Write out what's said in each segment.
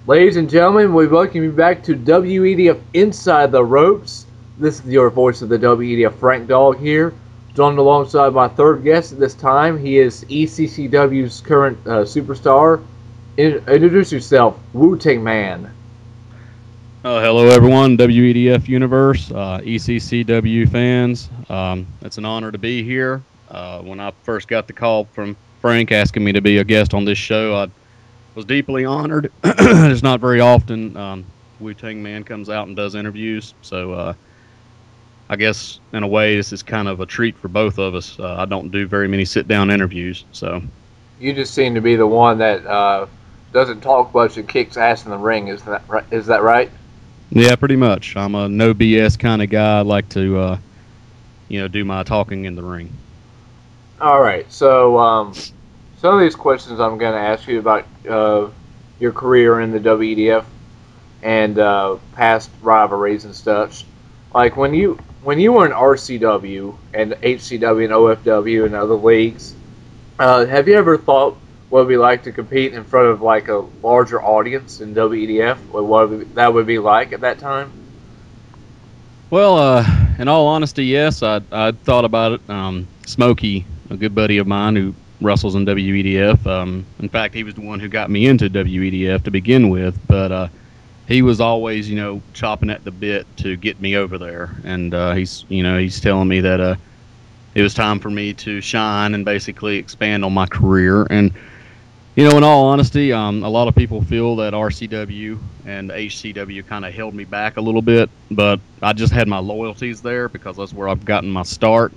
Ladies and gentlemen, we welcome you back to WEDF Inside The Ropes. This is your voice of the WEDF, Frank Dawg here, joined alongside my third guest at this time. He is ECCW's current superstar. Introduce yourself, Wu Tang Man. Hello, everyone, WEDF Universe, ECCW fans. It's an honor to be here. When I first got the call from Frank asking me to be a guest on this show, I was deeply honored. It's not very often Wu Tang Man comes out and does interviews, so I guess in a way this is kind of a treat for both of us. I don't do very many sit-down interviews, so. You just seem to be the one that doesn't talk much and kicks ass in the ring. Is that right? Yeah, pretty much. I'm a no BS kind of guy. I like to, do my talking in the ring. All right, so some of these questions I'm going to ask you about your career in the WEDF and past rivalries and such. Like when you were in RCW and HCW and OFW and other leagues, have you ever thought what it would be like to compete in front of like a larger audience in WEDF? What that would be like at that time? Well, in all honesty, yes. I thought about it. Smokey, a good buddy of mine who wrestles in WEDF. In fact, he was the one who got me into WEDF to begin with. But he was always, chopping at the bit to get me over there. And he's telling me that it was time for me to shine and basically expand on my career. And in all honesty, a lot of people feel that RCW and HCW kind of held me back a little bit, but I just had my loyalties there because that's where I've gotten my start.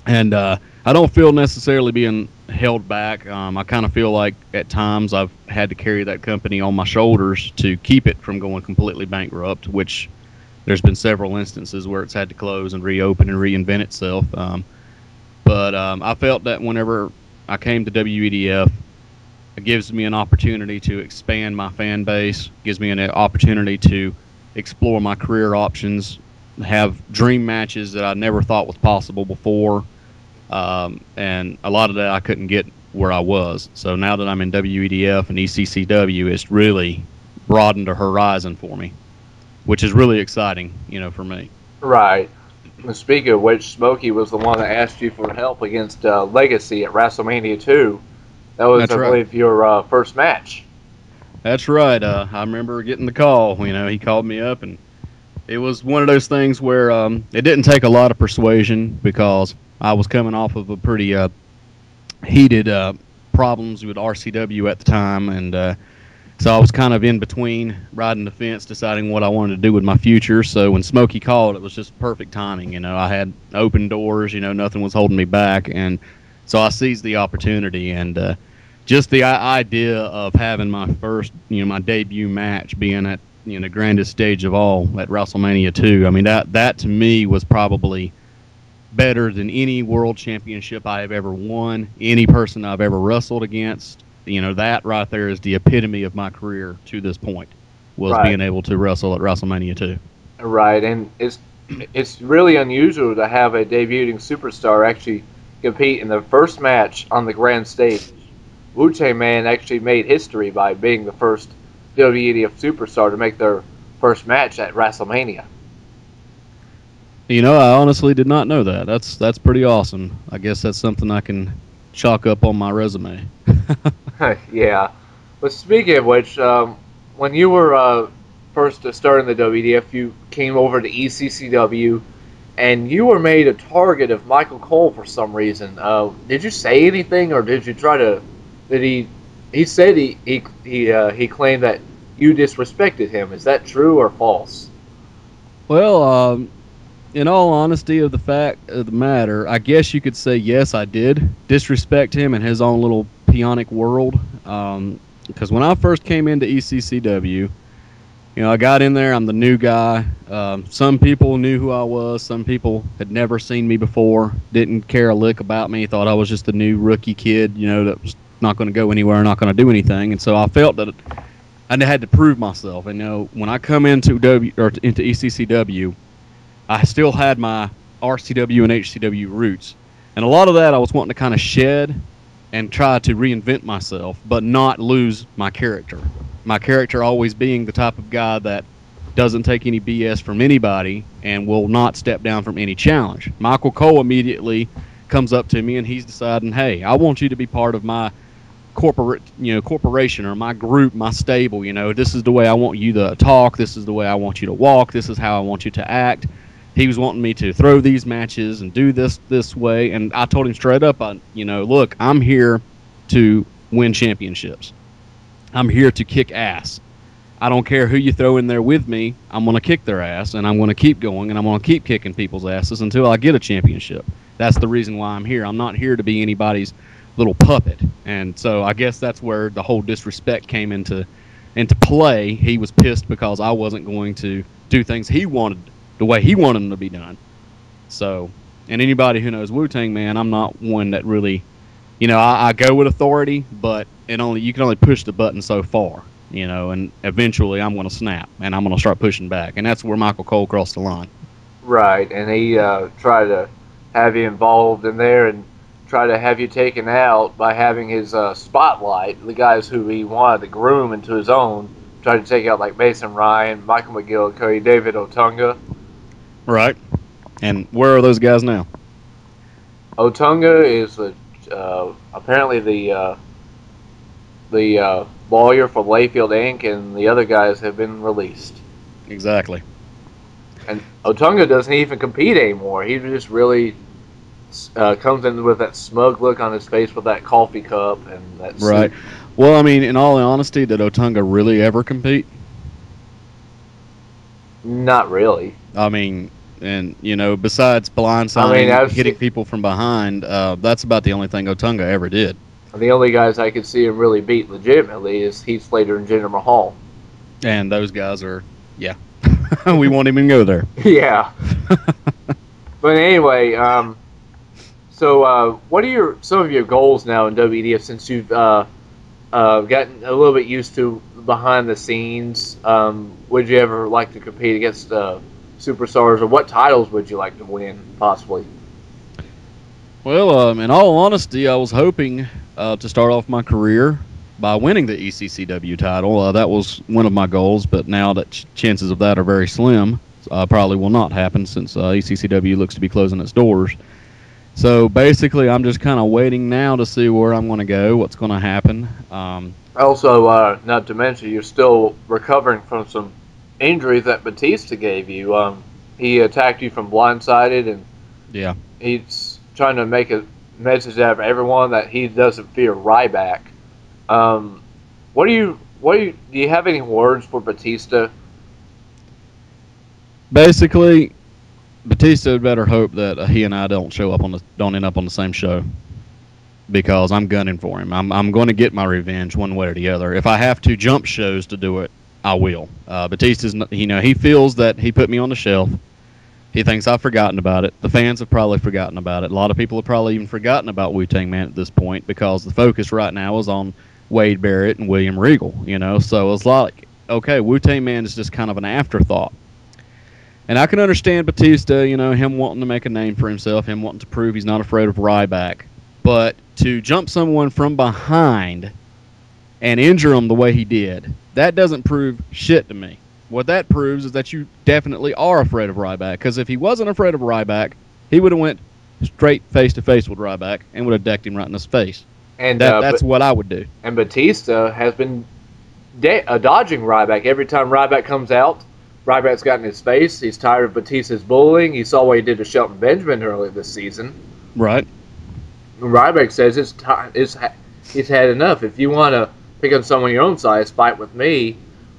And I don't feel necessarily being held back. I kind of feel like at times I've had to carry that company on my shoulders to keep it from going completely bankrupt, which there's been several instances where it's had to close and reopen and reinvent itself. But I felt that whenever I came to WEDF, it gives me an opportunity to expand my fan base, gives me an opportunity to explore my career options, have dream matches that I never thought was possible before, and a lot of that I couldn't get where I was. So now that I'm in WEDF and ECCW, it's really broadened the horizon for me, which is really exciting, for me. Right. And speaking of which, Smokey was the one that asked you for help against Legacy at WrestleMania 2. That was, That's I right. believe, your first match. That's right. I remember getting the call. He called me up, and it was one of those things where it didn't take a lot of persuasion because I was coming off of a pretty heated problems with RCW at the time, and so I was kind of in between riding the fence, deciding what I wanted to do with my future. So when Smokey called, it was just perfect timing. I had open doors. Nothing was holding me back, and so I seized the opportunity. And just the idea of having my first, my debut match being at, the grandest stage of all at WrestleMania 2. I mean, that to me was probably better than any world championship I have ever won, any person I've ever wrestled against. That right there is the epitome of my career to this point, was Right. being able to wrestle at WrestleMania 2. Right, and it's really unusual to have a debuting superstar actually compete in the first match on the grand stage. Wu Tang Man actually made history by being the first WEDF superstar to make their first match at WrestleMania. I honestly did not know that. That's pretty awesome. I guess that's something I can chalk up on my resume. Yeah. But speaking of which, when you were first starting the WEDF, you came over to ECCW, and you were made a target of Michael Cole for some reason. Did you say anything, or did you try to? Did he? He said he claimed that you disrespected him. Is that true or false? Well, in all honesty of the fact of the matter, I guess you could say yes, I did disrespect him in his own little peonic world. Because when I first came into ECCW, I got in there. I'm the new guy. Some people knew who I was. Some people had never seen me before. Didn't care a lick about me. Thought I was just a new rookie kid, that was not going to go anywhere, not going to do anything. And so I felt that I had to prove myself. And when I come into into ECCW, I still had my RCW and HCW roots, and a lot of that I was wanting to kind of shed and try to reinvent myself, but not lose my character. My character always being the type of guy that doesn't take any BS from anybody and will not step down from any challenge. Michael Cole immediately comes up to me and he's deciding, hey, I want you to be part of my corporation or my group, my stable. This is the way I want you to talk. This is the way I want you to walk. This is how I want you to act. He was wanting me to throw these matches and do this way, and I told him straight up, look, I'm here to win championships. I'm here to kick ass. I don't care who you throw in there with me. I'm going to kick their ass, and I'm going to keep going, and I'm going to keep kicking people's asses until I get a championship. That's the reason why I'm here. I'm not here to be anybody's little puppet. And so I guess that's where the whole disrespect came into play. He was pissed because I wasn't going to do things he wanted the way he wanted them to be done. So, and anybody who knows Wu Tang Man, I'm not one that really, I go with authority, but you can only push the button so far, and eventually I'm going to snap and I'm going to start pushing back. And that's where Michael Cole crossed the line. Right, and he tried to have you involved in there and try to have you taken out by having his spotlight, the guys who he wanted to groom into his own, tried to take out like Mason Ryan, Michael McGill, Cody David Otunga. Right. And where are those guys now? Otunga is apparently the lawyer for Layfield Inc., and the other guys have been released. Exactly. And Otunga doesn't even compete anymore. He just really comes in with that smug look on his face with that coffee cup and that suit. Right. Well, I mean, in all honesty, did Otunga really ever compete? Not really. I mean, and besides blindsiding, hitting people from behind, that's about the only thing Otunga ever did. The only guys I could see him really beat legitimately is Heath Slater and Jinder Mahal. And those guys are, yeah, we won't even go there. Yeah. But anyway, so what are some of your goals now in WEDF since you've gotten a little bit used to behind the scenes? Would you ever like to compete against superstars, or what titles would you like to win, possibly? Well, in all honesty, I was hoping to start off my career by winning the ECCW title. That was one of my goals, but now that chances of that are very slim, probably will not happen since ECCW looks to be closing its doors. So basically, I'm just kind of waiting now to see where I'm going to go, what's going to happen. Also, not to mention, you're still recovering from some injuries that Batista gave you. He attacked you from blindsided, and yeah, he's trying to make a message out of everyone that he doesn't fear Ryback. Do you have any words for Batista? Basically, Batista would better hope that he and I don't end up on the same show, because I'm gunning for him. I'm going to get my revenge one way or the other. If I have to jump shows to do it, I will. Batista's, he feels that he put me on the shelf. He thinks I've forgotten about it. The fans have probably forgotten about it. A lot of people have probably even forgotten about Wu Tang Man at this point, because the focus right now is on Wade Barrett and William Regal. So it's like, okay, Wu Tang Man is just kind of an afterthought. And I can understand Batista, him wanting to make a name for himself, him wanting to prove he's not afraid of Ryback. But to jump someone from behind and injure him the way he did, that doesn't prove shit to me. What that proves is that you definitely are afraid of Ryback. Because if he wasn't afraid of Ryback, he would have went straight face-to-face with Ryback and would have decked him right in his face. And that's what I would do. And Batista has been dodging Ryback. Every time Ryback comes out, Ryback's got in his face. He's tired of Batista's bullying. He saw what he did to Shelton Benjamin earlier this season. Right. Ryback says he's had enough. If you want to pick on someone your own size, fight with me.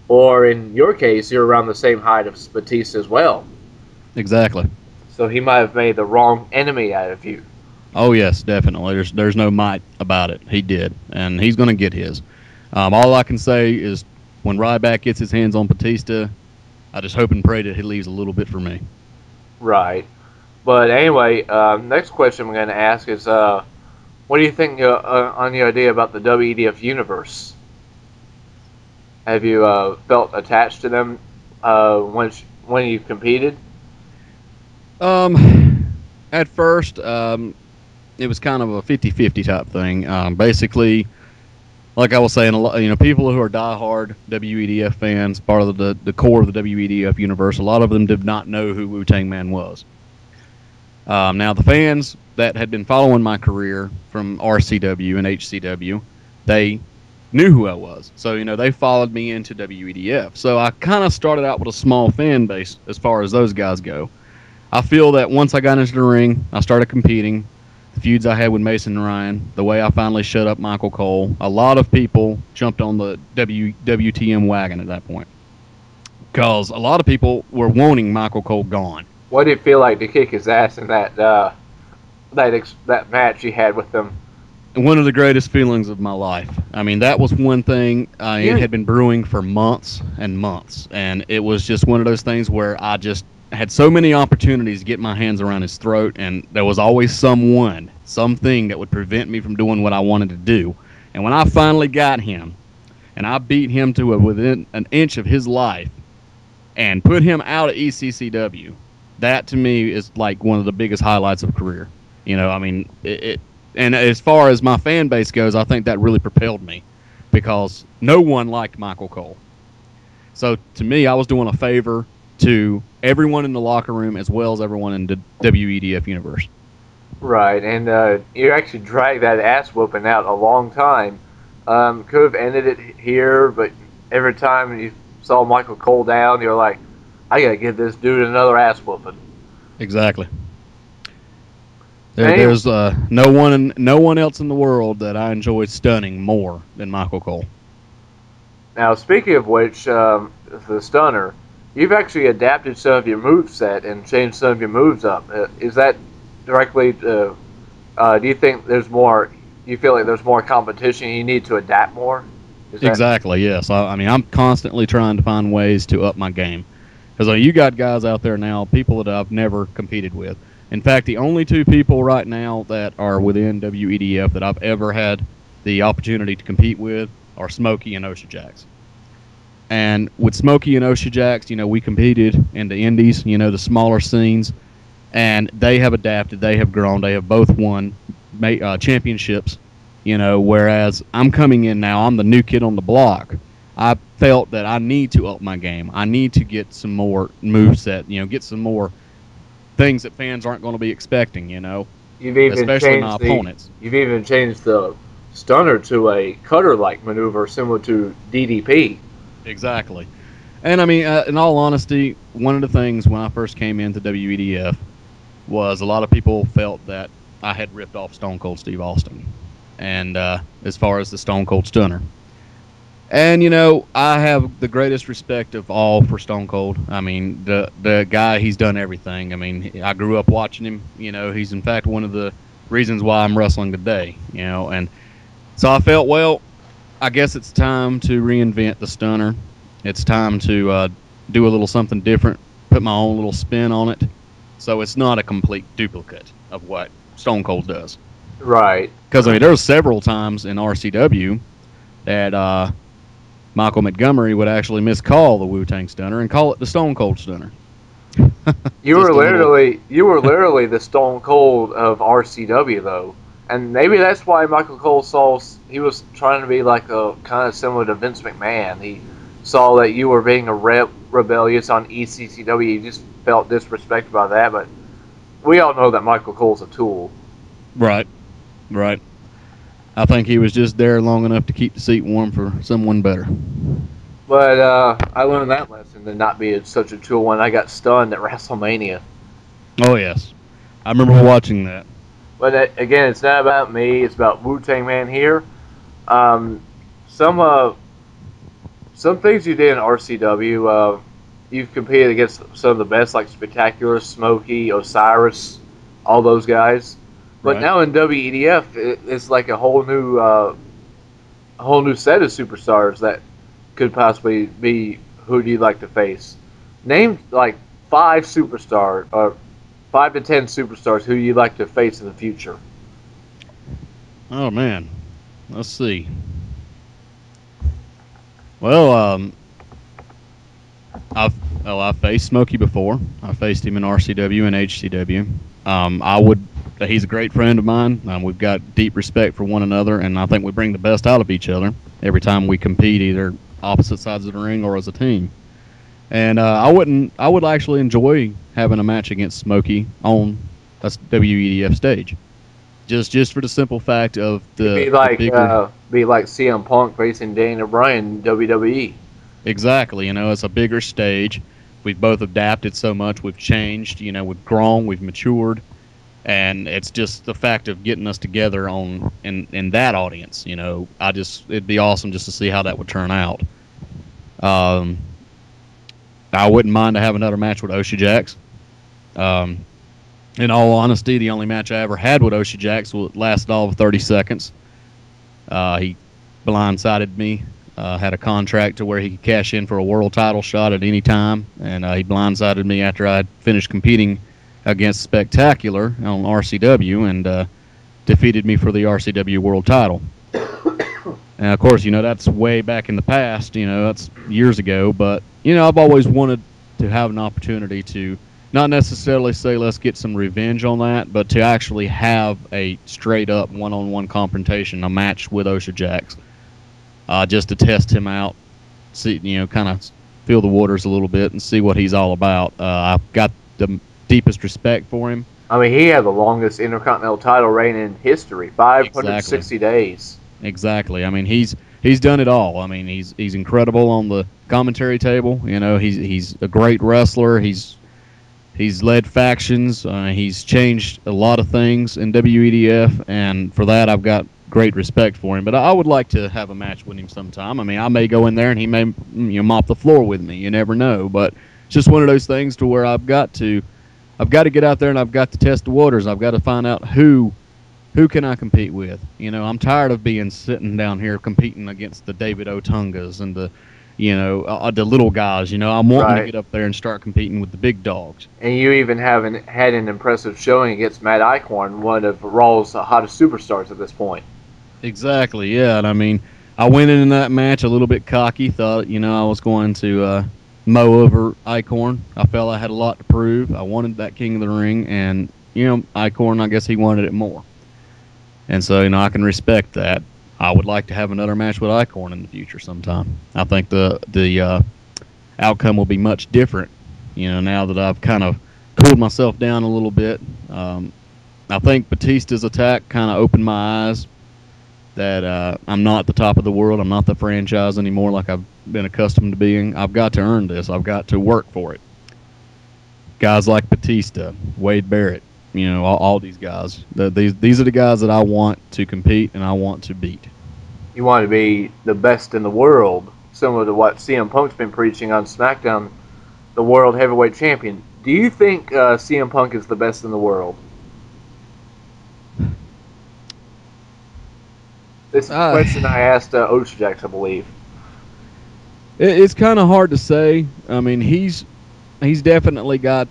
Or in your case, you're around the same height as Batista as well. Exactly. So he might have made the wrong enemy out of you. Oh, yes, definitely. There's no might about it. He did. And he's going to get his. All I can say is when Ryback gets his hands on Batista, I just hope and pray that he leaves a little bit for me. Right. But anyway, next question I'm going to ask is, what do you think on the idea about the WEDF universe? Have you felt attached to them when you competed? At first, it was kind of a 50-50 type thing. Basically, like I was saying, a lot, people who are diehard WEDF fans, part of the core of the WEDF universe, a lot of them did not know who Wu Tang Man was. Now, the fans that had been following my career from RCW and HCW, they knew who I was. So, they followed me into WEDF. So I kind of started out with a small fan base as far as those guys go. I feel that once I got into the ring, I started competing. The feuds I had with Mason and Ryan, the way I finally shut up Michael Cole, a lot of people jumped on the WTM wagon at that point. Because a lot of people were wanting Michael Cole gone. What did it feel like to kick his ass in that match you had with him? One of the greatest feelings of my life. I mean, that was one thing. It had been brewing for months and months, and it was just one of those things where I just had so many opportunities to get my hands around his throat, and there was always something that would prevent me from doing what I wanted to do. And when I finally got him, and I beat him to within an inch of his life, and put him out of ECCW, that to me is like one of the biggest highlights of career. I mean, and as far as my fan base goes, I think that really propelled me because no one liked Michael Cole. So to me, I was doing a favor to everyone in the locker room as well as everyone in the WEDF universe. Right, and you actually dragged that ass whooping out a long time. Could have ended it here, but every time you saw Michael Cole down, you're like, I gotta give this dude another ass whooping. Exactly. There's no one else in the world that I enjoy stunning more than Michael Cole. Now, speaking of which, the stunner, you've actually adapted some of your moveset and changed some of your moves up. Is that directly? Do you think there's more? You feel like there's more competition? You need to adapt more. Exactly. Yes. I mean, I'm constantly trying to find ways to up my game because you got guys out there now, people that I've never competed with. In fact, the only two people right now that are within WEDF that I've ever had the opportunity to compete with are Smokey and Osha Jax. And with Smokey and Osha Jax, we competed in the indies, the smaller scenes, and they have adapted, they have grown, they have both won championships, whereas I'm coming in now, I'm the new kid on the block. I felt that I need to up my game. I need to get some more moveset, get some more things that fans aren't going to be expecting, especially my opponents. You've even changed the stunner to a cutter-like maneuver similar to DDP. Exactly. And, I mean, in all honesty, one of the things when I first came into WEDF was a lot of people felt that I had ripped off Stone Cold Steve Austin, and as far as the Stone Cold Stunner. And, I have the greatest respect of all for Stone Cold. I mean, the guy, he's done everything. I mean, I grew up watching him. He's, in fact, one of the reasons why I'm wrestling today, And so I felt, well, I guess it's time to reinvent the stunner. It's time to do a little something different, put my own little spin on it, so it's not a complete duplicate of what Stone Cold does. Right. Because, I mean, there were several times in RCW that Michael Montgomery would actually miscall the Wu-Tang Stunner and call it the Stone Cold Stunner. You were literally the Stone Cold of RCW, though. And maybe that's why Michael Cole he was trying to be like a kind of similar to Vince McMahon. He saw that you were being rebellious on ECCW. He just felt disrespected by that. But we all know that Michael Cole's a tool. Right. I think he was just there long enough to keep the seat warm for someone better. But I learned that lesson to not be such a tool when I got stunned at WrestleMania. Oh, yes. I remember watching that. But again, it's not about me. It's about Wu Tang Man here. Some things you did in RCW, you've competed against some of the best, like Spectacular, Smokey, Osiris, all those guys. But right. Now in WEDF, it's like a whole new set of superstars that could possibly be who do you like to face. Name like 5 superstars or 5 to 10 superstars who you'd like to face in the future. Oh man, let's see. Well, Oh, I faced Smokey before. I faced him in RCW and HCW. I would. He's a great friend of mine. We've got deep respect for one another, and I think we bring the best out of each other every time we compete, either opposite sides of the ring or as a team. And I would actually enjoy having a match against Smokey on a WEDF stage, just for the simple fact of It'd be like CM Punk facing Daniel Bryan in WWE. Exactly. It's a bigger stage. We've both adapted so much. We've changed. We've grown. We've matured. And it's just the fact of getting us together in that audience. It'd be awesome just to see how that would turn out. I wouldn't mind to have another match with Osha Jax. In all honesty, the only match I ever had with Osha Jax lasted all of 30 seconds. He blindsided me. Had a contract to where he could cash in for a world title shot at any time, and he blindsided me after I'd finished competing against Spectacular on RCW and defeated me for the RCW world title. And of course, that's way back in the past, that's years ago, but, I've always wanted to have an opportunity to not necessarily say let's get some revenge on that, but to actually have a straight-up one-on-one confrontation, a match with Osha Jax. Just to test him out, see, kind of feel the waters a little bit and see what he's all about. I've got the deepest respect for him. I mean, he had the longest Intercontinental title reign in history, 560 days. Exactly. I mean, he's done it all. I mean, he's incredible on the commentary table. He's a great wrestler. He's led factions. He's changed a lot of things in WEDF, and for that, I've got great respect for him. But I would like to have a match with him sometime. I mean, I may go in there and he may mop the floor with me. You never know. But it's just one of those things to where I've got to get out there and I've got to test the waters. I've got to find out who can I compete with. I'm tired of sitting down here competing against the David Otungas and the little guys. I'm wanting to get up there and start competing with the big dogs. And you even haven't had an impressive showing against Matt Eichhorn, one of Raw's hottest superstars at this point. Exactly, yeah. And I mean, I went in that match a little bit cocky, thought, I was going to mow over Eichhorn. I felt I had a lot to prove. I wanted that King of the Ring, and, Eichhorn, I guess he wanted it more. And so, I can respect that. I would like to have another match with Eichhorn in the future sometime. I think the outcome will be much different, now that I've kind of cooled myself down a little bit. I think Batista's attack kind of opened my eyes that I'm not the top of the world. I'm not the franchise anymore like I've been accustomed to being. I've got to earn this. I've got to work for it. Guys like Batista, Wade Barrett, all these guys. These are the guys that I want to compete and I want to beat. You want to be the best in the world, similar to what CM Punk's been preaching on SmackDown, the World Heavyweight Champion. Do you think CM Punk is the best in the world? This is a question I asked Osha Jax, I believe. It's kind of hard to say. I mean, he's definitely got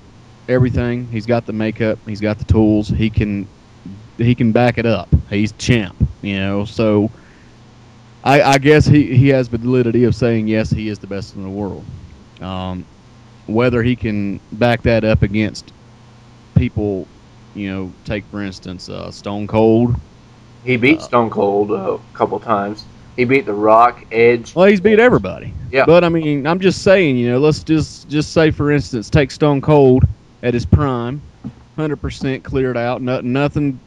everything. He's got the makeup. He's got the tools. He can back it up. He's champ, So I guess he has validity of saying yes, he is the best in the world. Whether he can back that up against people, take for instance Stone Cold. He beat Stone Cold a couple times. He beat The Rock, Edge. Well, he's beat everybody. Yeah. But I mean, I'm just saying, let's just say for instance, take Stone Cold at his prime, 100% cleared out, nothing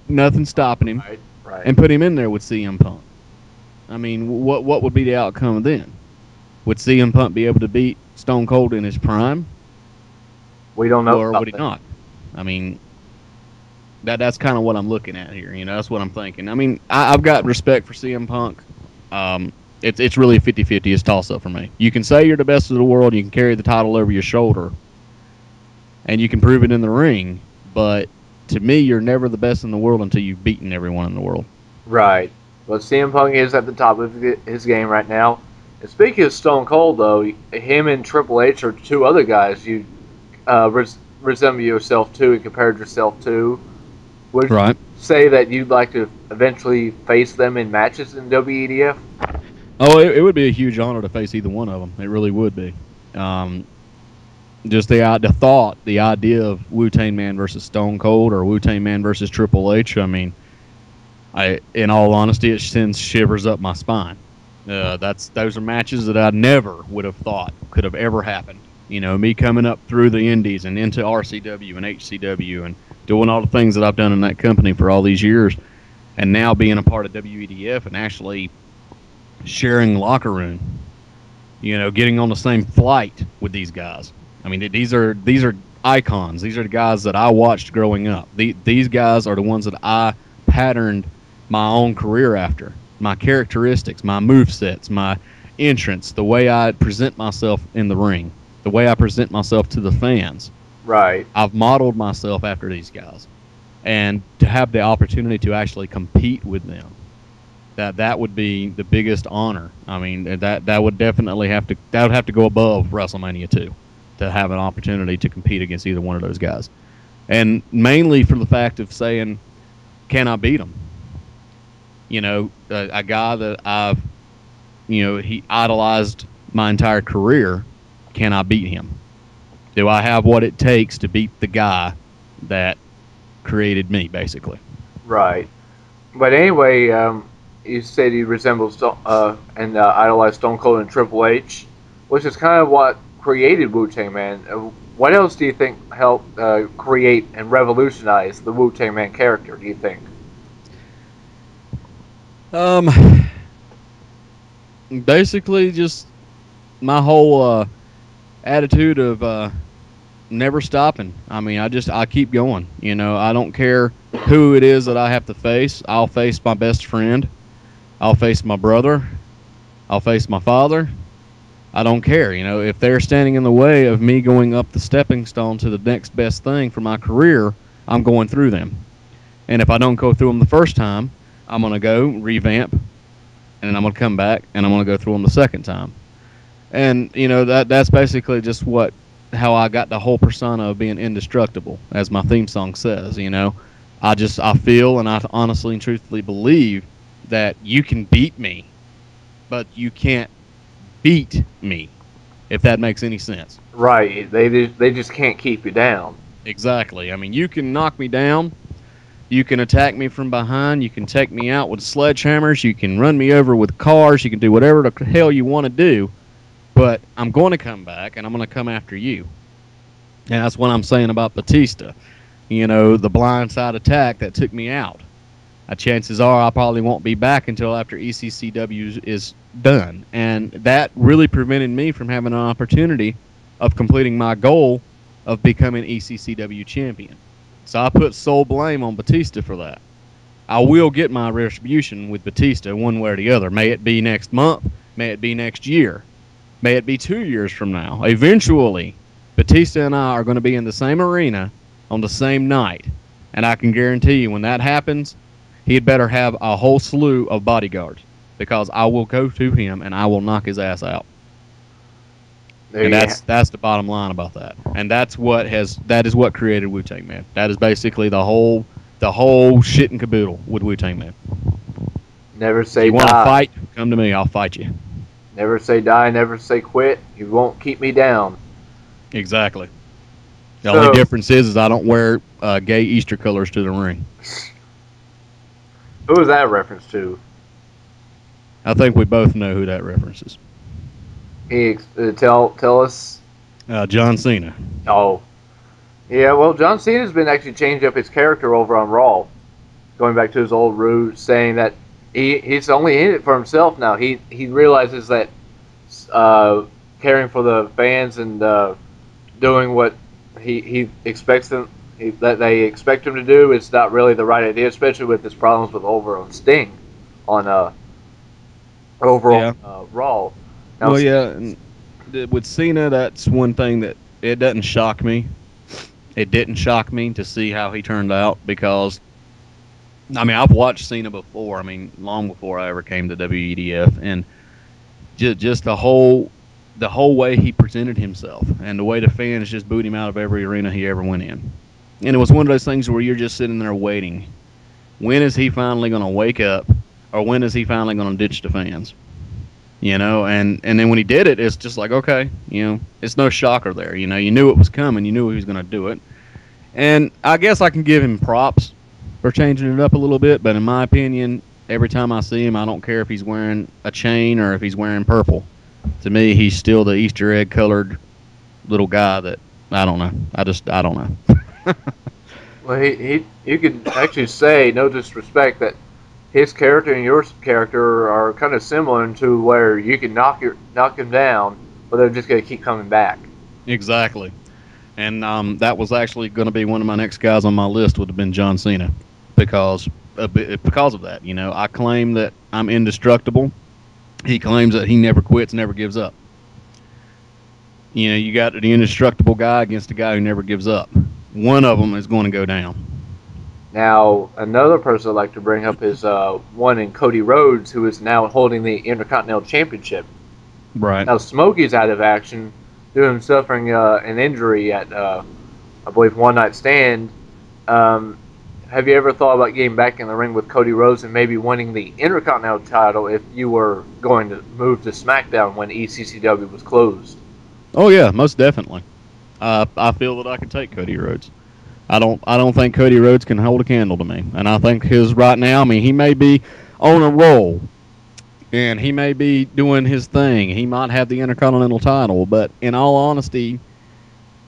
stopping him, right. And put him in there with CM Punk. I mean, what would be the outcome then? Would CM Punk be able to beat Stone Cold in his prime? We don't know. Or would he not? I mean, that's kind of what I'm looking at here. That's what I'm thinking. I mean, I've got respect for CM Punk. It's really a 50-50. It's toss-up for me. You can say you're the best of the world. You can carry the title over your shoulder. And you can prove it in the ring. But to me, you're never the best in the world until you've beaten everyone in the world. Right. But CM Punk is at the top of his game right now. And speaking of Stone Cold, though, him and Triple H are two other guys you resemble yourself to and compared yourself to. Would you say that you'd like to eventually face them in matches in WEDF? Oh, it would be a huge honor to face either one of them. It really would be. just the idea of Wu Tang Man versus Stone Cold or Wu Tang Man versus Triple H. I mean, in all honesty, it sends shivers up my spine. Those are matches that I never would have thought could have ever happened. You know, me coming up through the Indies and into RCW and HCW and doing all the things that I've done in that company for all these years, and now being a part of WEDF and actually sharing locker room. You know, getting on the same flight with these guys. I mean, these are icons. These are the guys that I watched growing up. These guys are the ones that I patterned my own career after. My characteristics, my movesets, my entrance, the way I present myself in the ring, the way I present myself to the fans. Right. I've modeled myself after these guys. And to have the opportunity to actually compete with them, that would be the biggest honor. I mean, that would definitely have to go above WrestleMania 2 to have an opportunity to compete against either one of those guys. And mainly for the fact of saying, can I beat him? You know, a guy that I've, you know, he idolized my entire career. Can I beat him? Do I have what it takes to beat the guy that created me, basically? Right. But anyway, you said he resembles and idolized Stone Cold and Triple H, which is kind of what created Wu Tang Man. What else do you think helped create and revolutionize the Wu Tang Man character? Do you think? Basically, just my whole attitude of never stopping. I mean, I keep going. You know, I don't care who it is that I have to face. I'll face my best friend. I'll face my brother. I'll face my father. I don't care. You know, if they're standing in the way of me going up the stepping stone to the next best thing for my career, I'm going through them. And if I don't go through them the first time, I'm going to go revamp, and then I'm going to come back, and I'm going to go through them the second time. And, you know, that's basically just how I got the whole persona of being indestructible, as my theme song says, you know. I feel and I honestly and truthfully believe that you can beat me, but you can't beat me, if that makes any sense. Right. They just can't keep you down. Exactly. I mean, you can knock me down. You can attack me from behind. You can take me out with sledgehammers. You can run me over with cars. You can do whatever the hell you want to do. But I'm going to come back, and I'm going to come after you. And that's what I'm saying about Batista. You know, the blindside attack that took me out. Chances are I probably won't be back until after ECCW is done. And that really prevented me from having an opportunity of completing my goal of becoming ECCW champion. So I put sole blame on Batista for that. I will get my retribution with Batista one way or the other. May it be next month. May it be next year. May it be 2 years from now. Eventually, Batista and I are going to be in the same arena on the same night. And I can guarantee you when that happens, he'd better have a whole slew of bodyguards, because I will go to him and I will knock his ass out. And that's the bottom line about that. And that is what created Wu Tang Man. That is basically the whole shit and caboodle with Wu Tang Man. Never say die. If you want to fight, come to me. I'll fight you. Never say die. Never say quit. You won't keep me down. Exactly. The only difference is I don't wear gay Easter colors to the ring. Who was that a reference to? I think we both know who that reference is. Tell us. John Cena. Oh. Yeah, well, John Cena's been actually changing up his character over on Raw. Going back to his old roots, saying that he's only in it for himself now. He realizes that caring for the fans and doing what he expects them that they expect him to do is not really the right idea, especially with his problems with overall Sting on Raw. Now, well, yeah, with Cena, that's one thing that it doesn't shock me. It didn't shock me to see how he turned out, because, I mean, I've watched Cena before. I mean, long before I ever came to WEDF, and just the whole way he presented himself and the way the fans just booed him out of every arena he ever went in. And it was one of those things where you're just sitting there waiting. When is he finally going to wake up, or when is he finally going to ditch the fans? and then when he did it, it's just like, okay, it's no shocker there. You knew it was coming. You knew he was going to do it. And I guess I can give him props for changing it up a little bit, but in my opinion, every time I see him, I don't care if he's wearing a chain or if he's wearing purple. To me, he's still the Easter egg colored little guy that I don't know. I don't know. Well, you could actually say, no disrespect, that his character and your character are kind of similar to where you can knock him down, but they're just going to keep coming back. Exactly. And that was actually going to be one of my next guys on my list would have been John Cena because of that. I claim that I'm indestructible. He claims that he never quits, never gives up. You got the indestructible guy against a guy who never gives up. One of them is going to go down. Now, another person I'd like to bring up is one in Cody Rhodes, who is now holding the Intercontinental Championship. Right. Now, Smokey's out of action due to him suffering an injury at, I believe, One Night Stand. Have you ever thought about getting back in the ring with Cody Rhodes and maybe winning the Intercontinental title if you were going to move to SmackDown when ECCW was closed? Oh yeah, most definitely. I feel that I can take Cody Rhodes. I don't think Cody Rhodes can hold a candle to me, and I think his right now. I mean, he may be on a roll, and he may be doing his thing. He might have the Intercontinental title, but in all honesty,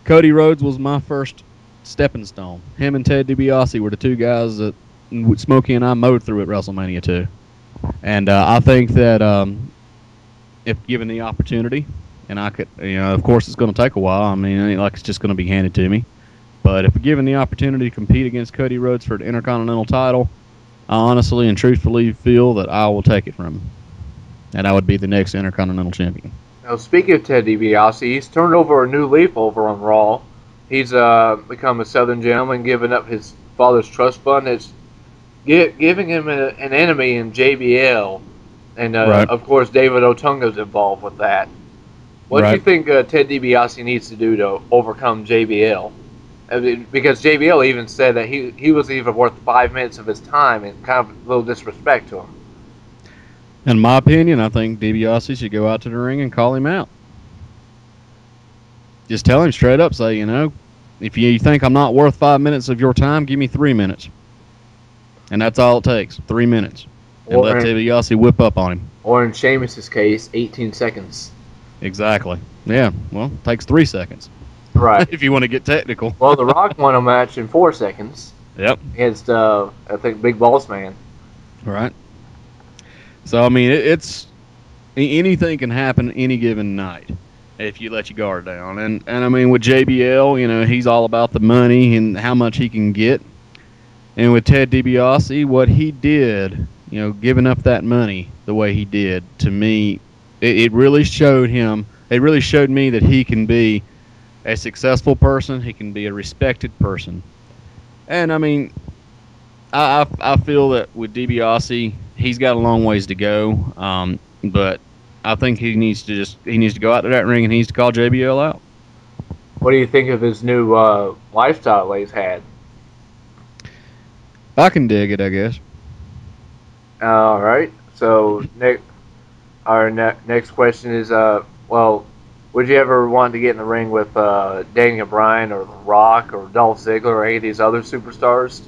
Cody Rhodes was my first stepping stone. Him and Ted DiBiase were the two guys that Smokey and I mowed through at WrestleMania 2. And I think that if given the opportunity, and I could, of course it's going to take a while. I mean, it ain't like it's just going to be handed to me. But if given the opportunity to compete against Cody Rhodes for the Intercontinental title, I honestly and truthfully feel that I will take it from him. And I would be the next Intercontinental champion. Now, speaking of Ted DiBiase, he's turned over a new leaf over on Raw. He's become a Southern gentleman, giving up his father's trust fund. It's giving him an enemy in JBL. And, right. Of course, David Otunga's involved with that. What do you think Ted DiBiase needs to do to overcome JBL? I mean, because JBL even said that he was even worth 5 minutes of his time, and kind of a little disrespect to him. In my opinion, I think DiBiase should go out to the ring and call him out. Just tell him straight up, say, if you think I'm not worth 5 minutes of your time, give me 3 minutes. And that's all it takes, 3 minutes. And let DiBiase whip up on him. Or in Sheamus's case, 18 seconds. Exactly. Yeah, well, it takes 3 seconds. Right. If you want to get technical. Well, The Rock won a match in 4 seconds. Yep. Against, I think, Big Boss Man. Right. So, I mean, it's anything can happen any given night if you let your guard down. And I mean, with JBL, he's all about the money and how much he can get. And with Ted DiBiase, what he did, giving up that money the way he did, to me, it really showed him, it really showed me that he can be a successful person, he can be a respected person. And, I mean, I feel that with DiBiase, he's got a long ways to go, but I think he needs to go out to that ring and he needs to call JBL out. What do you think of his new lifestyle that he's had? I can dig it, I guess. All right. So our next question is, would you ever want to get in the ring with Daniel Bryan or The Rock or Dolph Ziggler or any of these other superstars?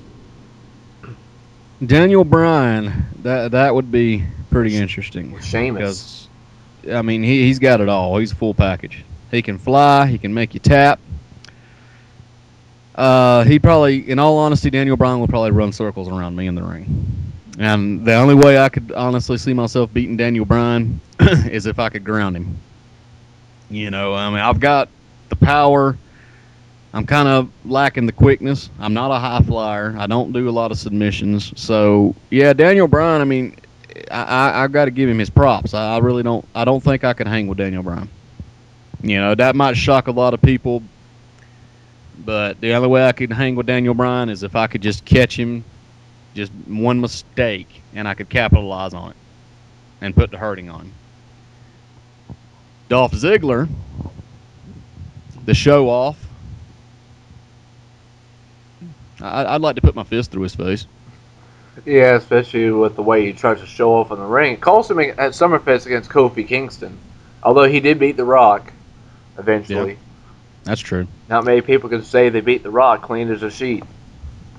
Daniel Bryan, that would be pretty interesting. Sheamus. Because, I mean, he's got it all. He's a full package. He can fly. He can make you tap. He probably, in all honesty, Daniel Bryan would probably run circles around me in the ring. And the only way I could honestly see myself beating Daniel Bryan is if I could ground him. I mean, I've got the power. I'm kind of lacking the quickness. I'm not a high flyer. I don't do a lot of submissions. So, yeah, Daniel Bryan, I mean, I've got to give him his props. I really don't. I don't think I could hang with Daniel Bryan. That might shock a lot of people, but the only way I could hang with Daniel Bryan is if I could just catch him, just one mistake, and I could capitalize on it and put the hurting on him. Dolph Ziggler, the show off. I'd like to put my fist through his face. Yeah, especially with the way he tries to show off in the ring. It cost him at Summerfest against Kofi Kingston, although he did beat The Rock Yeah, eventually. that's true. Not many people can say they beat The Rock clean as a sheet.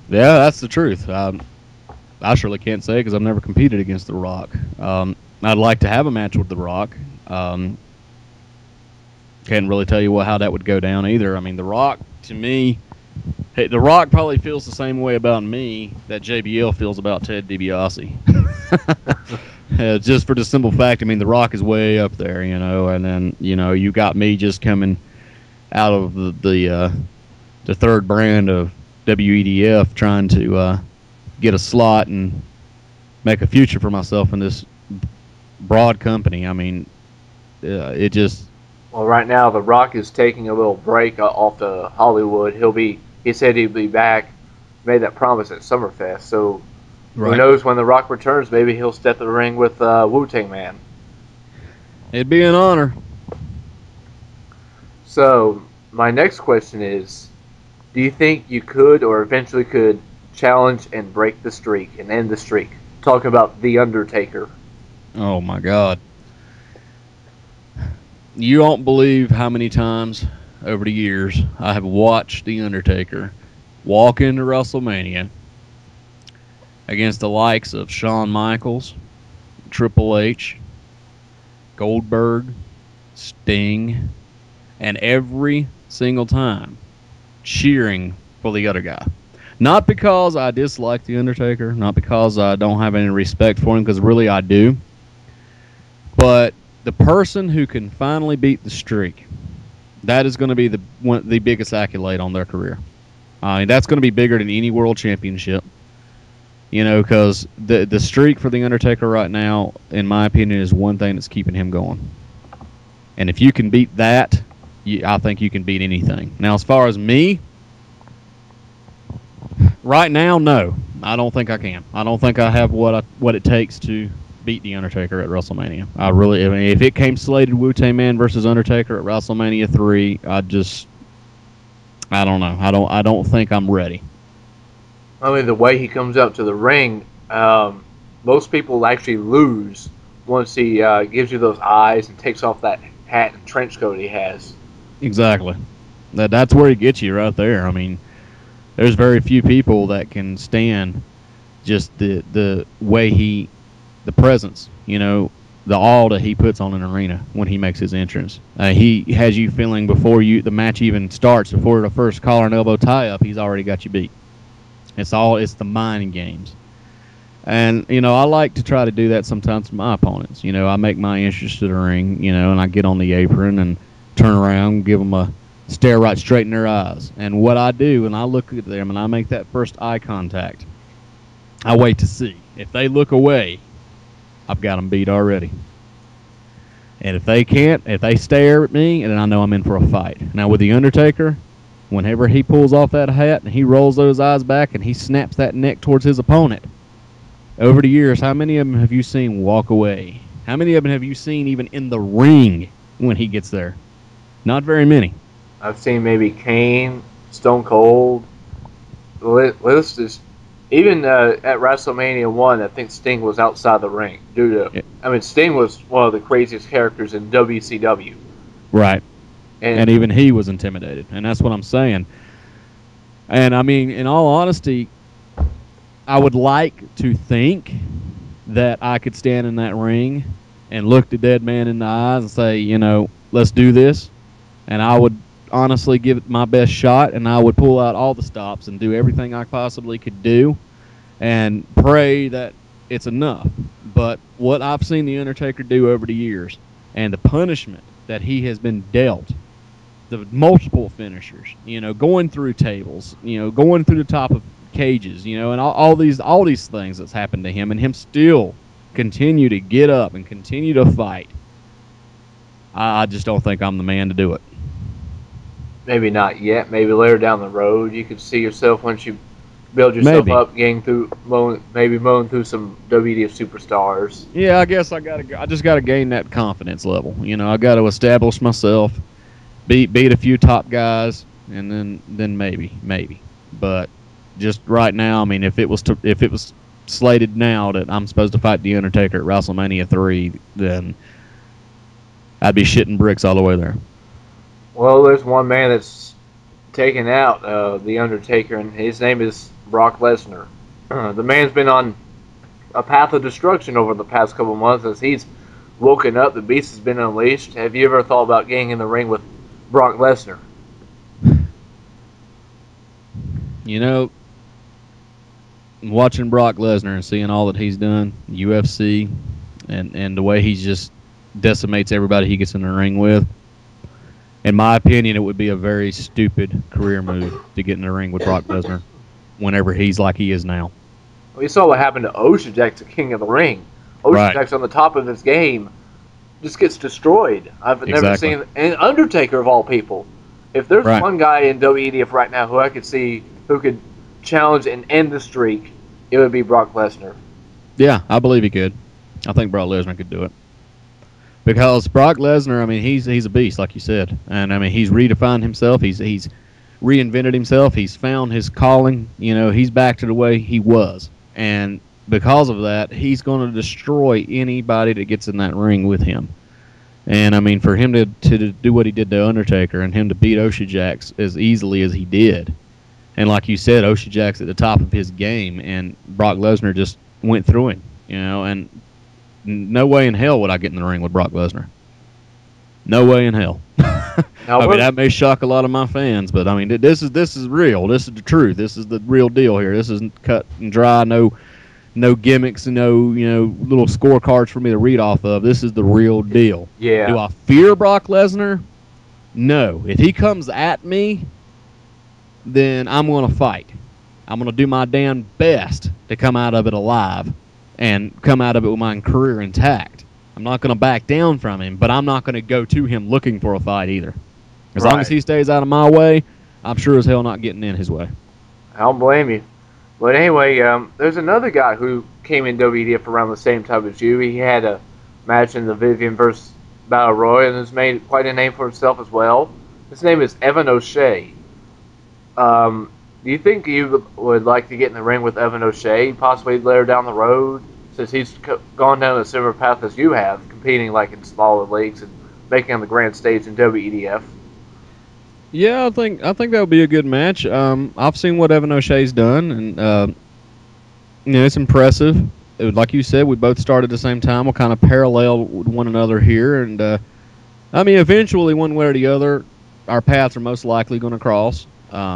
Yeah, that's the truth. I surely can't say because I've never competed against The Rock. I'd like to have a match with The Rock. Can't really tell you how that would go down either. I mean, The Rock, to me, hey, The Rock probably feels the same way about me that JBL feels about Ted DiBiase. Just for the simple fact, I mean, The Rock is way up there, and then, you got me just coming out of the third brand of WEDF trying to get a slot and make a future for myself in this broad company. I mean, it just... Well, right now The Rock is taking a little break off to Hollywood. He said he'd be back. Made that promise at Summerfest. So who knows when The Rock returns? Maybe he'll step the ring with Wu Tang Man. It'd be an honor. So my next question is: do you think you could, or eventually could, challenge and break the streak and end the streak? Talking about The Undertaker. Oh my God. You won't believe how many times over the years I have watched The Undertaker walk into WrestleMania against the likes of Shawn Michaels, Triple H, Goldberg, Sting, and every single time cheering for the other guy. Not because I dislike The Undertaker, not because I don't have any respect for him, because really I do, but the person who can finally beat the streak, that is going to be the biggest accolade on their career. That's going to be bigger than any world championship. Because the streak for The Undertaker right now, in my opinion, is one thing that's keeping him going. And if you can beat that, I think you can beat anything. Now, as far as me, right now, no. I don't think I can. I don't think I have what it takes to beat The Undertaker at WrestleMania. I mean, if it came slated Wu Tang Man versus Undertaker at WrestleMania 3, I don't know. I don't think I'm ready. I mean, the way he comes out to the ring, most people actually lose once he gives you those eyes and takes off that hat and trench coat he has. Exactly. That's where he gets you right there. I mean, there's very few people that can stand just the way the presence, the awe that he puts on an arena when he makes his entrance. He has you feeling before the match even starts, before the first collar and elbow tie up, he's already got you beat. It's the mind games. And, I like to try to do that sometimes with my opponents. I make my entrance to the ring, and I get on the apron and turn around, give them a stare right straight in their eyes. And what I do, and I look at them and I make that first eye contact, I wait to see. If they look away, I've got them beat already. And if they stare at me, then I know I'm in for a fight. Now, with The Undertaker, whenever he pulls off that hat and he rolls those eyes back and he snaps that neck towards his opponent, over the years, how many of them have you seen walk away? How many of them have you seen even in the ring when he gets there? Not very many. I've seen maybe Kane, Stone Cold. The list is... Even at WrestleMania 1, I think Sting was outside the ring. Sting was one of the craziest characters in WCW. Right. And even he was intimidated. And that's what I'm saying. And, I mean, in all honesty, I would like to think that I could stand in that ring and look the dead man in the eyes and say, let's do this. And I would honestly give it my best shot, and I would pull out all the stops and do everything I possibly could do and pray that it's enough. But what I've seen The Undertaker do over the years and the punishment that he has been dealt, the multiple finishers, going through tables, going through the top of cages, and all these things that's happened to him, and him still continue to get up and continue to fight. I just don't think I'm the man to do it. Maybe not yet. Maybe later down the road, you could see yourself once you build yourself up, mowing through some WDF superstars. Yeah, I guess I just got to gain that confidence level. I got to establish myself, beat a few top guys, and then maybe. But just right now, I mean, if it was slated now that I'm supposed to fight The Undertaker at WrestleMania 3, then I'd be shitting bricks all the way there. Well, there's one man that's taken out The Undertaker, and his name is Brock Lesnar. The man's been on a path of destruction over the past couple months as he's woken up. The beast has been unleashed. Have you ever thought about getting in the ring with Brock Lesnar? You know, watching Brock Lesnar and seeing all that he's done, UFC, and the way he just decimates everybody he gets in the ring with, in my opinion, it would be a very stupid career move to get in the ring with Brock Lesnar whenever he's like he is now. Well, you saw what happened to Oshajek, the king of the ring. Oshajek's on the top of his game, just gets destroyed. I've never seen an Undertaker of all people. If there's one guy in WEDF right now who I could see who could challenge and end the streak, it would be Brock Lesnar. Yeah, I believe he could. I think Brock Lesnar could do it. Because Brock Lesnar, I mean, he's a beast, like you said. And, I mean, he's redefined himself. He's reinvented himself. He's found his calling. You know, he's back to the way he was. And because of that, he's going to destroy anybody that gets in that ring with him. And, I mean, for him to do what he did to Undertaker and him to beat Oshajek as easily as he did, and like you said, Oshajak's at the top of his game, and Brock Lesnar just went through him, you know, and no way in hell would I get in the ring with Brock Lesnar. No way in hell. I mean, that may shock a lot of my fans, but I mean, this is real. This is the truth. This is the real deal here. This isn't cut and dry. No gimmicks. No little scorecards for me to read off of. This is the real deal. Yeah. Do I fear Brock Lesnar? No. If he comes at me, then I'm going to fight. I'm going to do my damn best to come out of it alive and come out of it with my career intact. I'm not going to back down from him, but I'm not going to go to him looking for a fight either. As long as he stays out of my way, I'm sure as hell not getting in his way. I don't blame you. But anyway, there's another guy who came in WDF around the same time as you. He had a match in the Vivian vs. Battle Royal and has made quite a name for himself as well. His name is Evan O'Shea. Do you think you would like to get in the ring with Evan O'Shea, possibly later down the road, since he's gone down a similar path as you have, competing like in smaller leagues and making on the grand stage in WEDF? Yeah, I think that would be a good match. I've seen what Evan O'Shea's done, and it's impressive. Like you said, we both started at the same time. We'll kind of parallel with one another here, and I mean, eventually, one way or the other, our paths are most likely going to cross.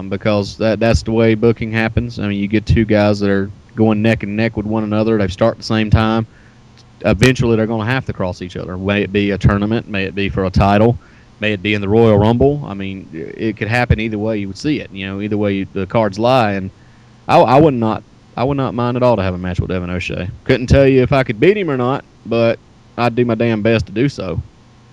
Because that's the way booking happens. I mean, you get two guys that are going neck and neck with one another. They start at the same time. Eventually, they're going to have to cross each other. May it be a tournament, may it be for a title, may it be in the Royal Rumble. I mean, it could happen either way you would see it. You know, either way the cards lie. And I would not mind at all to have a match with Evan O'Shea. Couldn't tell you if I could beat him or not, but I'd do my damn best to do so.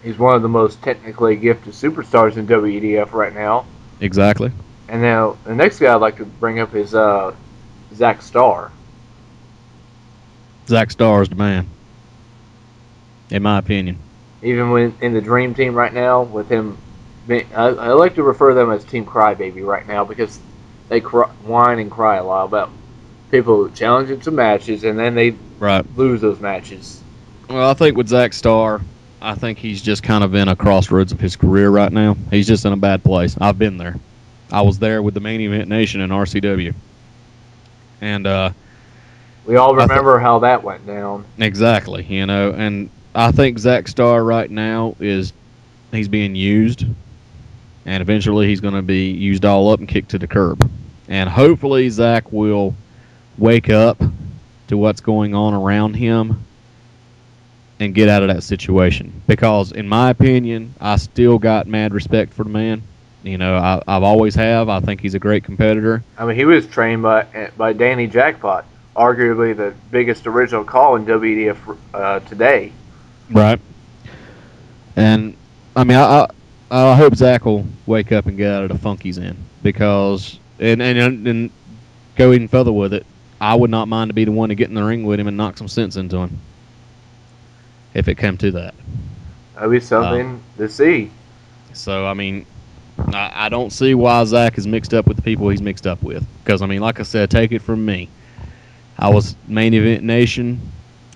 He's one of the most technically gifted superstars in WEDF right now. Exactly. And now, the next guy I'd like to bring up is Zach Starr. Zach Starr is the man, in my opinion. Even when in the Dream Team right now, with him, I like to refer to them as Team Crybaby right now because they whine and cry a lot about people who challenge him to matches and then they lose those matches. Well, I think with Zach Starr, I think he's just kind of in a crossroads of his career right now. He's just in a bad place. I've been there. I was there with the Main Event Nation in RCW. And we all remember how that went down. Exactly, and I think Zach Starr right now he's being used, and eventually he's going to be used all up and kicked to the curb. And hopefully Zach will wake up to what's going on around him and get out of that situation. Because in my opinion, I still got mad respect for the man. I've always have. I think he's a great competitor. I mean, he was trained by Danny Jackpot, arguably the biggest original call in WEDF today. Right. And, I mean, I hope Zach will wake up and get out of the funk he's in. Because, and go even further with it, I would not mind to be the one to get in the ring with him and knock some sense into him. If it came to that. That'd be something to see. So, I mean, I don't see why Zach is mixed up with the people he's mixed up with. Because, I mean, like I said, take it from me. I was main event nation.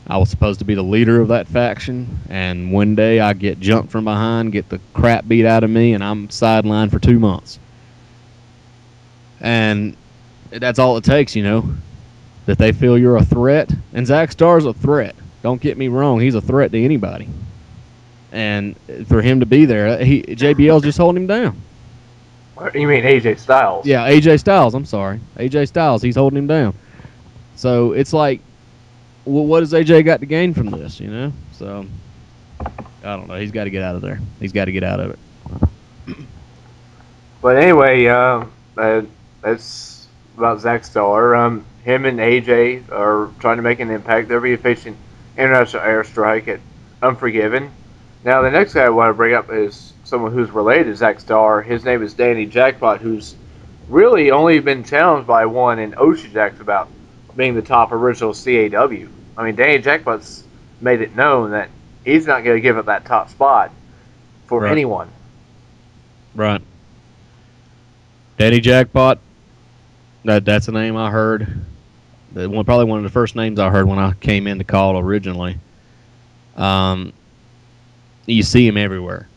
I was supposed to be the leader of that faction, and one day I get jumped from behind, get the crap beat out of me, and I'm sidelined for 2 months. And that's all it takes, you know, that they feel you're a threat. And Zack Starr's a threat. Don't get me wrong, he's a threat to anybody. And for him to be there, JBL's just holding him down. You mean AJ Styles? Yeah, AJ Styles, I'm sorry. AJ Styles, he's holding him down. So it's like, well, what has AJ got to gain from this, you know? So, I don't know. He's got to get out of there. He's got to get out of it. But anyway, that's about Zack Starr. Him and AJ are trying to make an impact. They'll be facing International Airstrike at Unforgiven. Now, the next guy I want to bring up is someone who's related to Zack Starr. His name is Danny Jackpot, who's really only been challenged by one in Ocean Jacks about being the top original CAW. I mean, Danny Jackpot's made it known that he's not going to give up that top spot for anyone. Right. Danny Jackpot, that's a name I heard. Probably one of the first names I heard when I came in to call originally. You see him everywhere.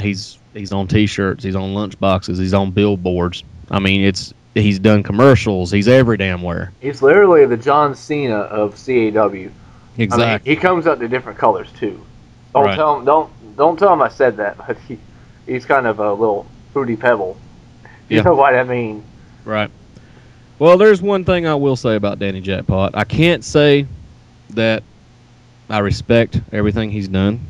He's on T-shirts, he's on lunchboxes, he's on billboards. I mean, he's done commercials. He's every damn where. He's literally the John Cena of CAW. Exactly. I mean, he comes out to different colors too. Don't tell him I said that, but he's kind of a little fruity pebble. You know what I mean? Right. Well, there's one thing I will say about Danny Jackpot. I can't say that I respect everything he's done,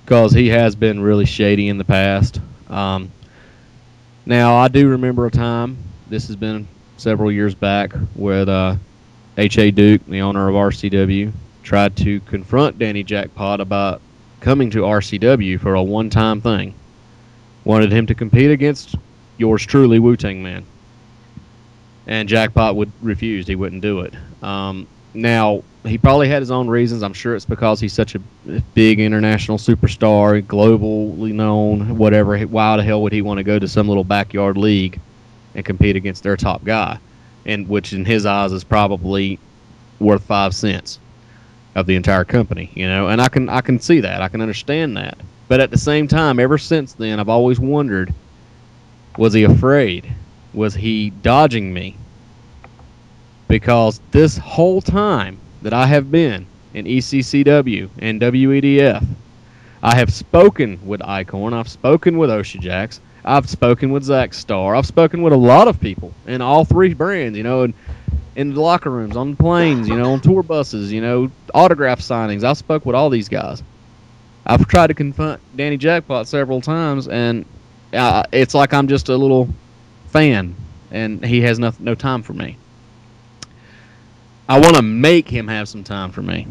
because he has been really shady in the past. Now, I do remember a time, this has been several years back, where H.A. Duke, the owner of RCW, tried to confront Danny Jackpot about coming to RCW for a one-time thing. Wanted him to compete against yours truly, Wu Tang Man. And Jackpot refused. He wouldn't do it. Now, he probably had his own reasons. I'm sure it's because he's such a big international superstar, globally known, whatever. Why the hell would he want to go to some little backyard league and compete against their top guy, and which in his eyes is probably worth 5 cents of the entire company, you know? And I can see that. I can understand that. But at the same time, ever since then, I've always wondered, was he afraid? Was he dodging me? Because this whole time that I have been in ECCW and WEDF, I have spoken with Icorn, I've spoken with Oshijaks, I've spoken with Zack Starr, I've spoken with a lot of people in all three brands, you know, in the locker rooms, on the planes, you know, on tour buses, you know, autograph signings. I've spoke with all these guys. I've tried to confront Danny Jackpot several times, and it's like I'm just a little fan, and he has no time for me. I want to make him have some time for me.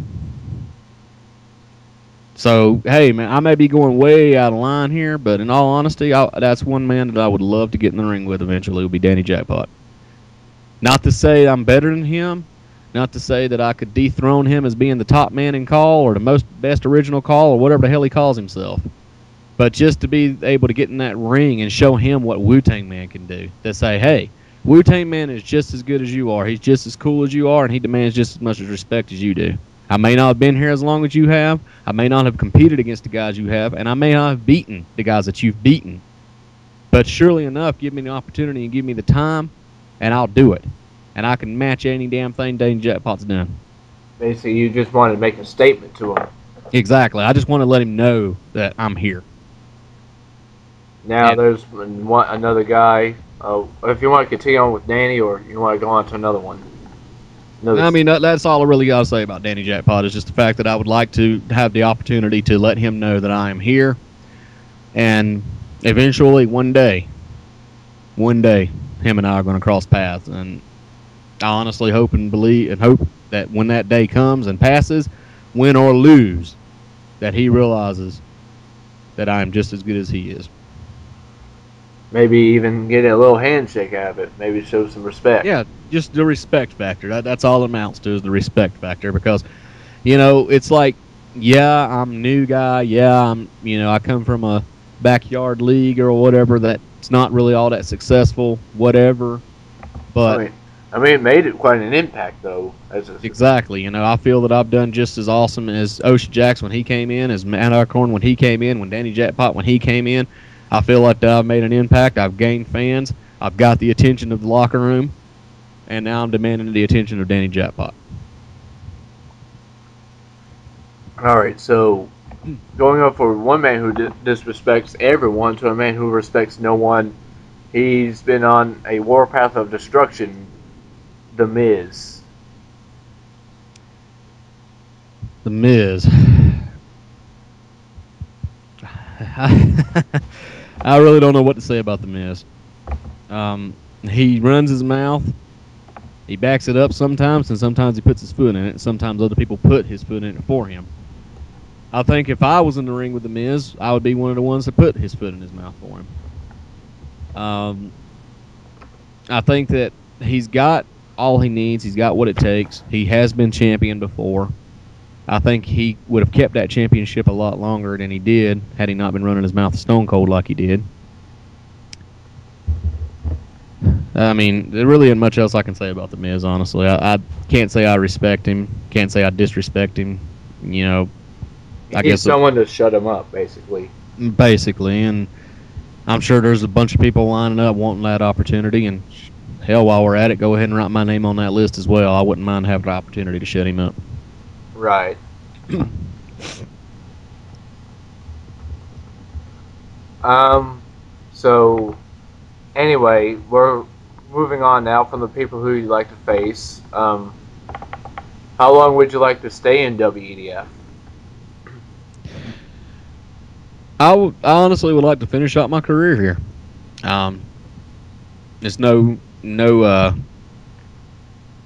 So, hey, man, I may be going way out of line here, but in all honesty, that's one man that I would love to get in the ring with eventually, would be Danny Jackpot. Not to say I'm better than him, not to say that I could dethrone him as being the top man in call or the best original call or whatever the hell he calls himself. But just to be able to get in that ring and show him what Wu Tang Man can do. To say, hey, Wu Tang Man is just as good as you are. He's just as cool as you are, and he demands just as much respect as you do. I may not have been here as long as you have. I may not have competed against the guys you have, and I may not have beaten the guys that you've beaten. But surely enough, give me the opportunity and give me the time, and I'll do it. And I can match any damn thing Danny Jackpot's done. Basically, you just wanted to make a statement to him. Exactly. I just want to let him know that I'm here. Now, there's another guy. If you want to continue on with Danny, or you want to go on to another one. I mean, that's all I really got to say about Danny Jackpot, is just the fact that I would like to have the opportunity to let him know that I am here. And eventually, one day, him and I are going to cross paths. And I honestly hope and believe and hope that when that day comes and passes, win or lose, that he realizes that I am just as good as he is. Maybe even get a little handshake out of it. Maybe show some respect. Yeah, just the respect factor. That's all it amounts to, is the respect factor. Because, you know, it's like, yeah, I'm a new guy. Yeah, I come from a backyard league or whatever that's not really all that successful, whatever. But I mean, it made it quite an impact, though. Exactly. You know, I feel that I've done just as awesome as Ocean Jax when he came in, as Matt Alcorn when he came in, when Danny Jackpot when he came in. I feel like that I've made an impact. I've gained fans. I've got the attention of the locker room, and now I'm demanding the attention of Danny Jackpot. All right, so going up for one man who disrespects everyone to a man who respects no one, he's been on a warpath of destruction, The Miz. The Miz. I really don't know what to say about The Miz. He runs his mouth. He backs it up sometimes, and sometimes he puts his foot in it. Sometimes other people put his foot in it for him. I think if I was in the ring with The Miz, I would be one of the ones that put his foot in his mouth for him. I think that he's got all he needs. He's got what it takes. He has been champion before. I think he would have kept that championship a lot longer than he did had he not been running his mouth stone cold like he did. I mean, there really isn't much else I can say about The Miz, honestly. I can't say I respect him. Can't say I disrespect him. You know, I guess someone to shut him up, basically. Basically, and I'm sure there's a bunch of people lining up wanting that opportunity, and hell, while we're at it, go ahead and write my name on that list as well. I wouldn't mind having the opportunity to shut him up. Right. So, anyway, we're moving on now from the people who you'd like to face. How long would you like to stay in WEDF? I honestly would like to finish out my career here. There's no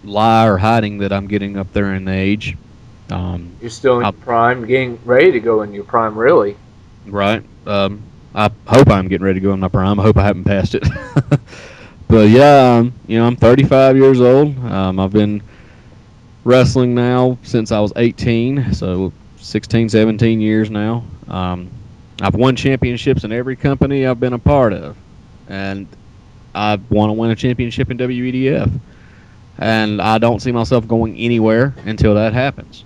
lie or hiding that I'm getting up there in age. You're still in your prime, getting ready to go in your prime, really. Right. I hope I'm getting ready to go in my prime. I hope I haven't passed it. But yeah, you know, I'm 35 years old. I've been wrestling now since I was 18, so 16, 17 years now. I've won championships in every company I've been a part of, and I want to win a championship in WEDF. And I don't see myself going anywhere until that happens.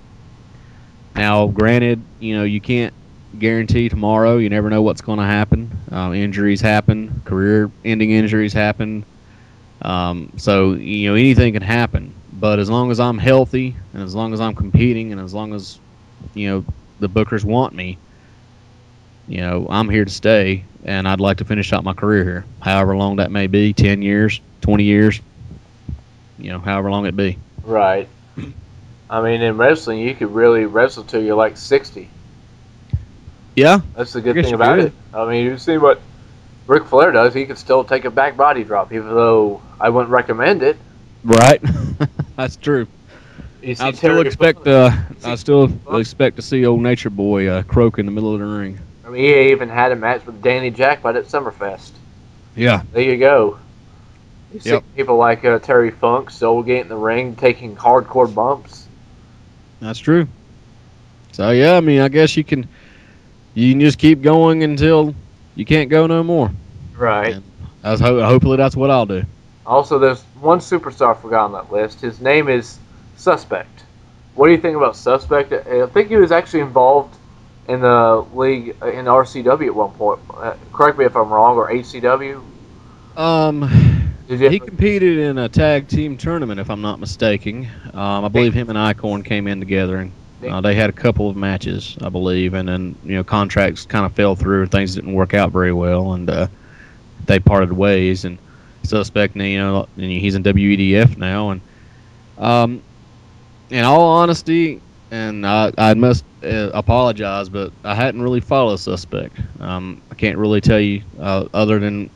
Now, granted, you know, you can't guarantee tomorrow. You never know what's going to happen. Injuries happen. Career-ending injuries happen. So, you know, anything can happen. But as long as I'm healthy, and as long as I'm competing, and as long as, you know, the bookers want me, you know, I'm here to stay, and I'd like to finish out my career here. However long that may be, 10 years, 20 years, you know, however long it be. Right. I mean, in wrestling, you could really wrestle till you're like 60. Yeah. That's the good thing about it. I mean, you see what Ric Flair does, he could still take a back body drop, even though I wouldn't recommend it. Right. That's true. I still expect to see old Nature Boy croak in the middle of the ring. I mean, he even had a match with Danny Jackpot at Summerfest. Yeah. There you go. You see people like Terry Funk still getting in the ring, taking hardcore bumps. That's true. So yeah, I mean, I guess you can just keep going until you can't go no more. Right. And hopefully that's what I'll do. Also, there's one superstar I forgot on that list. His name is Suspect. What do you think about Suspect? I think he was actually involved in the league in RCW at one point. Correct me if I'm wrong, or HCW. He competed in a tag team tournament, if I'm not mistaken. I believe him and Icorn came in together, and they had a couple of matches, I believe, and then, you know, contracts kind of fell through and things didn't work out very well, and they parted ways. And Suspect, you know, he's in WEDF now, and in all honesty, and I must apologize, but I hadn't really followed Suspect. I can't really tell you other than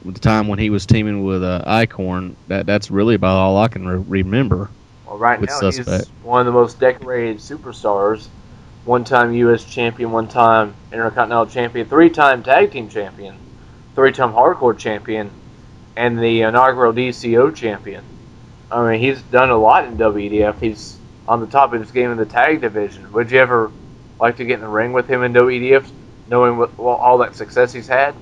the time when he was teaming with Icorn. That's really about all I can remember. Well, right now Suspect. He's one of the most decorated superstars. One-time U.S. champion, one-time Intercontinental champion, three-time tag team champion, three-time hardcore champion, and the inaugural DCO champion. I mean, he's done a lot in WEDF. He's on the top of his game in the tag division. Would you ever like to get in the ring with him in WEDF, knowing all that success he's had?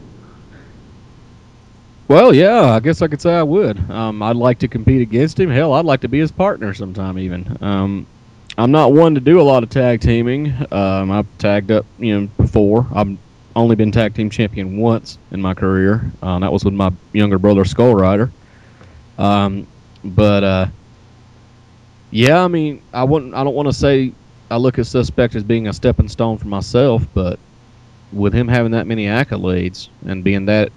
Well, yeah, I guess I could say I would. I'd like to compete against him. Hell, I'd like to be his partner sometime even. I'm not one to do a lot of tag teaming. I've tagged up, before. I've only been tag team champion once in my career. That was with my younger brother, Skull Rider. But yeah, I mean, I wouldn't. I don't want to say I look at Suspect as being a stepping stone for myself, but with him having that many accolades and being that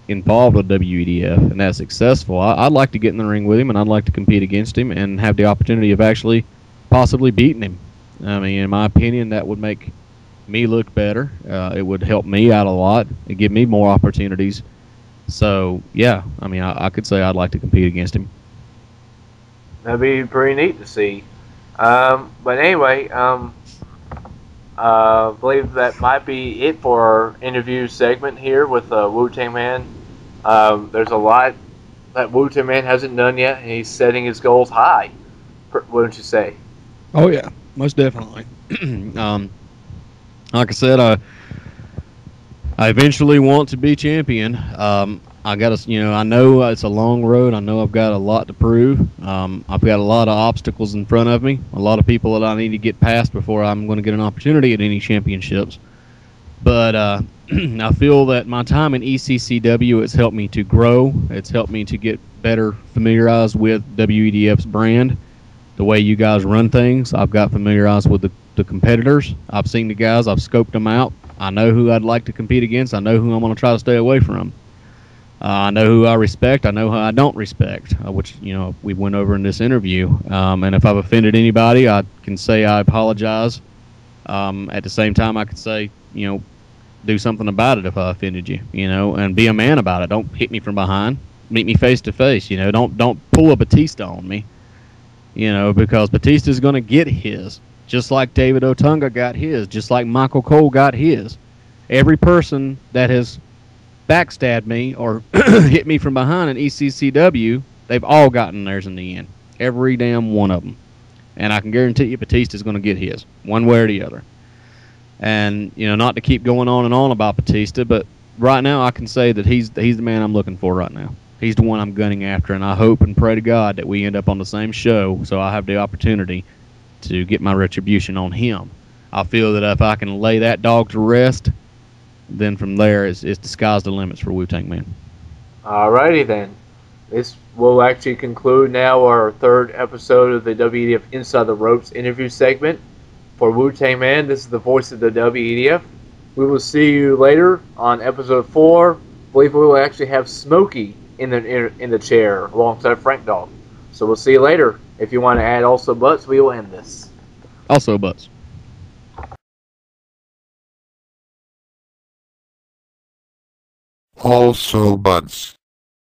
involved with WEDF and that successful, I'd like to get in the ring with him, and I'd like to compete against him and have the opportunity of actually possibly beating him. I mean, in my opinion, that would make me look better. It would help me out a lot. It'd give me more opportunities. So, yeah, I mean, I could say I'd like to compete against him. That'd be pretty neat to see. But anyway, I believe that might be it for our interview segment here with Wu Tang Man. There's a lot that Wu Tang Man hasn't done yet, and he's setting his goals high. Wouldn't you say? Oh yeah, most definitely. Like I said, I eventually want to be champion. I got to, I know it's a long road. I know I've got a lot to prove. I've got a lot of obstacles in front of me, a lot of people that I need to get past before I'm going to get an opportunity at any championships. But I feel that my time in ECCW has helped me to grow. It's helped me to get better familiarized with WEDF's brand, the way you guys run things. I've got familiarized with the competitors. I've seen the guys. I've scoped them out. I know who I'd like to compete against. I know who I'm going to try to stay away from. I know who I respect. I know who I don't respect, which, we went over in this interview. And if I've offended anybody, I can say I apologize. At the same time, I could say, do something about it if I offended you, and be a man about it. Don't hit me from behind. Meet me face to face. Don't pull a Batista on me, because Batista's going to get his, just like David Otunga got his, just like Michael Cole got his. Every person that has backstabbed me or hit me from behind in ECCW, they've all gotten theirs in the end. Every damn one of them. And I can guarantee you Batista's going to get his, one way or the other. And, not to keep going on and on about Batista, but right now I can say that he's the man I'm looking for right now. He's the one I'm gunning after, and I hope and pray to God that we end up on the same show so I have the opportunity to get my retribution on him. I feel that if I can lay that dog to rest, then from there it's the sky's the limits for Wu Tang Man. Alrighty then. This will actually conclude now our third episode of the WEDF Inside the Ropes interview segment. For Wu Tang Man, this is the voice of the WEDF. We will see you later on episode 4. I believe we will actually have Smokey in the chair alongside Frank Dawg. So we'll see you later. If you want to add also butts, we will end this. Also butts. Also buds.